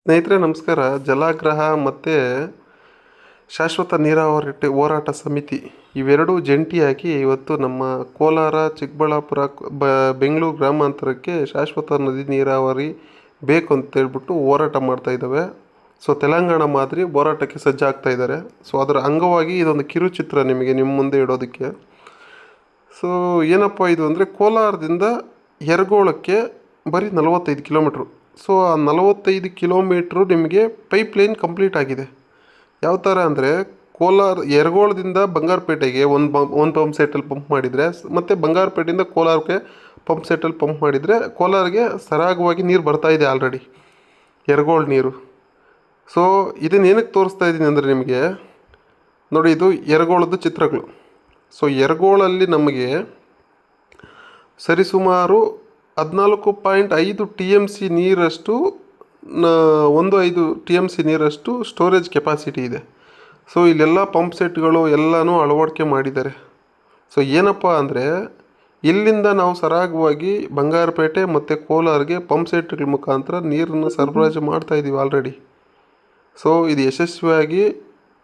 ಸ್ನೇಹಿತರೆ ನಮಸ್ಕಾರ. ಜಲಾಗ್ರಹ ಮತ್ತು ಶಾಶ್ವತ ನೀರಾವರಿ ಹೋರಾಟ ಸಮಿತಿ ಇವೆರಡೂ ಜಂಟಿಯಾಗಿ ಇವತ್ತು ನಮ್ಮ ಕೋಲಾರ, ಚಿಕ್ಕಬಳ್ಳಾಪುರ, ಬೆಂಗಳೂರು ಗ್ರಾಮಾಂತರಕ್ಕೆ ಶಾಶ್ವತ ನದಿ ನೀರಾವರಿ ಬೇಕು ಅಂತೇಳ್ಬಿಟ್ಟು ಹೋರಾಟ ಮಾಡ್ತಾ ಇದ್ದಾವೆ. ಸೊ ತೆಲಂಗಾಣ ಮಾದರಿ ಹೋರಾಟಕ್ಕೆ ಸಜ್ಜಾಗ್ತಾ ಇದ್ದಾರೆ. ಸೊ ಅದರ ಅಂಗವಾಗಿ ಇದೊಂದು ಕಿರುಚಿತ್ರ ನಿಮ್ಮ ಮುಂದೆ ಇಡೋದಕ್ಕೆ. ಸೊ ಏನಪ್ಪ ಇದು ಅಂದರೆ, ಕೋಲಾರದಿಂದ ಯರಗೋಳಕ್ಕೆ ಬರೀ 45 ಕಿಲೋಮೀಟ್ರು. ಸೊ ಆ 45 ಕಿಲೋಮೀಟ್ರು ನಿಮಗೆ ಪೈಪ್ಲೈನ್ ಕಂಪ್ಲೀಟ್ ಆಗಿದೆ. ಯಾವ ಥರ ಅಂದರೆ, ಯರಗೋಳದಿಂದ ಬಂಗಾರಪೇಟೆಗೆ ಒಂದು ಪಂಪ್ ಸೆಟ್ಟಲ್ಲಿ ಪಂಪ್ ಮಾಡಿದರೆ, ಮತ್ತು ಬಂಗಾರಪೇಟೆಯಿಂದ ಕೋಲಾರಕ್ಕೆ ಪಂಪ್ ಸೆಟ್ಟಲ್ಲಿ ಪಂಪ್ ಮಾಡಿದರೆ ಕೋಲಾರಿಗೆ ಸರಾಗವಾಗಿ ನೀರು ಬರ್ತಾ ಇದೆ ಆಲ್ರೆಡಿ, ಯರಗೋಳ್ ನೀರು. ಸೊ ಇದನ್ನು ಏನಕ್ಕೆ ತೋರಿಸ್ತಾ ಇದ್ದೀನಿ ಅಂದರೆ ನಿಮಗೆ ನೋಡಿ, ಇದು ಯರಗೋಳದ ಚಿತ್ರಗಳು. ಸೊ ಯರಗೋಳಲ್ಲಿ ನಮಗೆ ಸರಿಸುಮಾರು 14.5 TMC ನೀರಷ್ಟು 1.5 TMC ನೀರಷ್ಟು ಸ್ಟೋರೇಜ್ ಕೆಪಾಸಿಟಿ ಇದೆ. ಸೊ ಇಲ್ಲೆಲ್ಲ ಪಂಪ್ ಸೆಟ್ಗಳು ಎಲ್ಲನೂ ಅಳವಡಿಕೆ ಮಾಡಿದ್ದಾರೆ. ಸೊ ಏನಪ್ಪ ಅಂದರೆ, ಇಲ್ಲಿಂದ ನಾವು ಸರಾಗವಾಗಿ ಬಂಗಾರಪೇಟೆ ಮತ್ತು ಕೋಲಾರ್ಗೆ ಪಂಪ್ ಸೆಟ್ಗಳ ಮುಖಾಂತರ ನೀರನ್ನು ಸರಬರಾಜು ಮಾಡ್ತಾಯಿದ್ದೀವಿ ಆಲ್ರೆಡಿ. ಸೊ ಇದು ಯಶಸ್ವಿಯಾಗಿ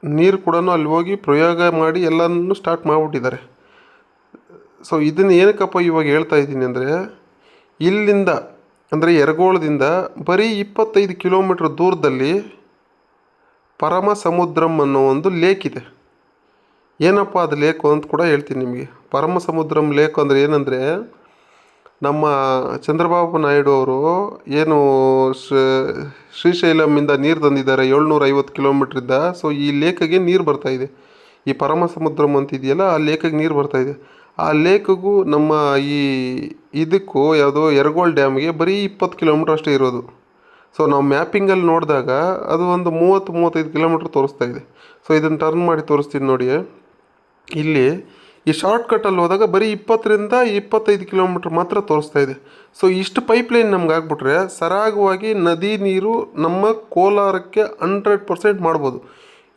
ನೀರು ಕೂಡ ಅಲ್ಲಿ ಹೋಗಿ ಪ್ರಯೋಗ ಮಾಡಿ ಎಲ್ಲನೂ ಸ್ಟಾರ್ಟ್ ಮಾಡಿಬಿಟ್ಟಿದ್ದಾರೆ. ಸೊ ಇದನ್ನು ಏನಕ್ಕಪ್ಪ ಇವಾಗ ಹೇಳ್ತಾ ಇದ್ದೀನಿ ಅಂದರೆ, ಇಲ್ಲಿಂದ ಅಂದರೆ ಯರಗೋಳದಿಂದ ಬರೀ 25 ಕಿಲೋಮೀಟ್ರ್ ದೂರದಲ್ಲಿ ಪರಮ ಸಮುದ್ರಂ ಅನ್ನೋ ಒಂದು ಲೇಕ್ ಇದೆ. ಏನಪ್ಪ ಅದು ಲೇಕು ಅಂತ ಕೂಡ ಹೇಳ್ತೀನಿ ನಿಮಗೆ. ಪರಮ ಸಮುದ್ರಂ ಲೇಕ್ ಅಂದರೆ ಏನಂದರೆ, ನಮ್ಮ ಚಂದ್ರಬಾಬು ನಾಯ್ಡು ಅವರು ಏನು ಶ್ರೀಶೈಲಮಿಂದ ನೀರು ತಂದಿದ್ದಾರೆ 750 ಕಿಲೋಮೀಟ್ರಿಂದ. ಸೊ ಈ ಲೇಕಿಗೆ ನೀರು ಬರ್ತಾಯಿದೆ. ಈ ಪರಮ ಸಮುದ್ರಂ ಅಂತಿದೆಯಲ್ಲ, ಆ ಲೇಕಿಗೆ ನೀರು ಬರ್ತಾಯಿದೆ. ಆ ಲೇಕಿಗೂ ನಮ್ಮ ಇದಕ್ಕೂ ಯಾವುದೋ ಯರಗೋಳ್ ಡ್ಯಾಮ್ಗೆ ಬರೀ 20 ಕಿಲೋಮೀಟ್ರ್ ಅಷ್ಟೇ ಇರೋದು. ಸೊ ನಾವು ಮ್ಯಾಪಿಂಗಲ್ಲಿ ನೋಡಿದಾಗ ಅದು ಒಂದು 30-35 ಕಿಲೋಮೀಟ್ರ್ ತೋರಿಸ್ತಾ ಇದೆ. ಸೊ ಇದನ್ನು ಟರ್ನ್ ಮಾಡಿ ತೋರಿಸ್ತೀನಿ ನೋಡಿ. ಇಲ್ಲಿ ಈ ಶಾರ್ಟ್ಕಟ್ಟಲ್ಲಿ ಹೋದಾಗ ಬರೀ 20-25 ಕಿಲೋಮೀಟ್ರ್ ಮಾತ್ರ ತೋರಿಸ್ತಾ ಇದೆ. ಸೊ ಇಷ್ಟು ಪೈಪ್ಲೈನ್ ನಮ್ಗೆ ಆಗ್ಬಿಟ್ರೆ ಸರಾಗವಾಗಿ ನದಿ ನೀರು ನಮ್ಮ ಕೋಲಾರಕ್ಕೆ 100% ಮಾಡ್ಬೋದು.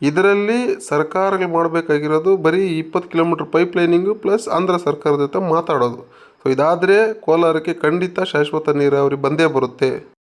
ಇದರಲ್ಲಿ ಸರ್ಕಾರಗಳು ಮಾಡಬೇಕಾಗಿರೋದು ಬರೀ 20 ಕಿಲೋಮೀಟ್ರ್ ಪೈಪ್ಲೈನಿಂಗು ಪ್ಲಸ್ ಆಂಧ್ರ ಸರ್ಕಾರದ ಜೊತೆ ಮಾತಾಡೋದು. ಸೊ ಇದಾದರೆ ಕೋಲಾರಕ್ಕೆ ಖಂಡಿತ ಶಾಶ್ವತ ನೀರಾವರಿ ಬಂದೇ ಬರುತ್ತೆ.